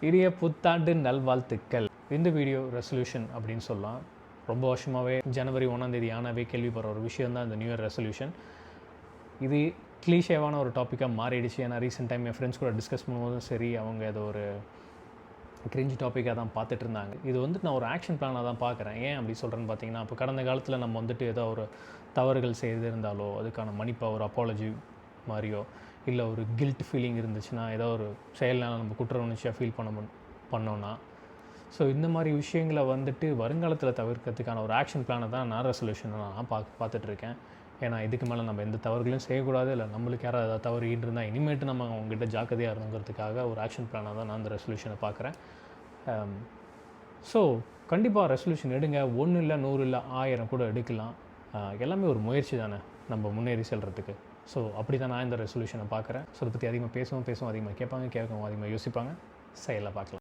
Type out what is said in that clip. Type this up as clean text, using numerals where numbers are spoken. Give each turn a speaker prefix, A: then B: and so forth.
A: இனிய புத்தாண்டு நல்வாழ்த்துக்கள். இந்த வீடியோ ரெசல்யூஷன் அப்படின்னு சொல்லலாம். ரொம்ப வருஷமாகவே ஜனவரி 1 ஆனாவே கேள்விப்படுற ஒரு விஷயம் தான் இந்த நியூ இயர் ரெசல்யூஷன். இது கிளீஷேவான ஒரு டாப்பிக்காக மாறிடுச்சு. ஏன்னா ரீசெண்ட் டைம் என் ஃப்ரெண்ட்ஸ் கூட டிஸ்கஸ் பண்ணும்போதும் சரி, அவங்க ஏதோ ஒரு கிரிஞ்ச் டாப்பிக்காக தான் பார்த்துட்டு இருந்தாங்க. இது நான் ஒரு ஆக்ஷன் பிளானாக தான் பார்க்குறேன். ஏன் அப்படி சொல்கிறேன்னு பார்த்தீங்கன்னா, இப்போ கடந்த காலத்தில் நம்ம ஏதோ ஒரு தவறுகள் செய்திருந்தாலோ அதுக்கான மன்னிப்பாக ஒரு அப்பாலஜி மாதிரியோ, இல்லை ஒரு கில்ட் ஃபீலிங் இருந்துச்சுன்னா, ஏதோ ஒரு செயல்னால் நம்ம குற்ற உணர்ச்சியாக ஃபீல் பண்ணோன்னா, ஸோ இந்த மாதிரி விஷயங்களை வருங்காலத்தில் தவிர்க்கிறதுக்கான ஒரு ஆக்ஷன் பிளானை தான் நான் ரெசல்யூஷனை நான் பார்த்துட்ருக்கேன். ஏன்னா இதுக்கு மேலே நம்ம எந்த தவறுகளையும் செய்யக்கூடாது, இல்லை நம்மளுக்கு யாராவது ஏதாவது தவறு இருந்தால் இனிமேட்டு நம்ம அவங்ககிட்ட ஜாக்கிரதையாக இருந்துங்கிறதுக்காக ஒரு ஆக்ஷன் பிளானாக தான் நான் அந்த ரெசல்யூஷனை பார்க்குறேன். ஸோ கண்டிப்பாக ரெசல்யூஷன் எடுங்க. 1 இல்லை 100 இல்லை 1000 கூட எடுக்கலாம். எல்லாமே ஒரு முயற்சி தானே நம்ம முன்னேறி செல்கிறதுக்கு. ஸோ அப்படி தான் நான் இந்த ரெசல்யூஷனை பார்க்குறேன். ஸோ அதை பற்றி அதிகமாக பேசுவோம், அதிகமாக கேட்பாங்க, கேட்கவும் அதிகமாக யோசிப்பாங்க. செயலில் பார்க்கலாம்.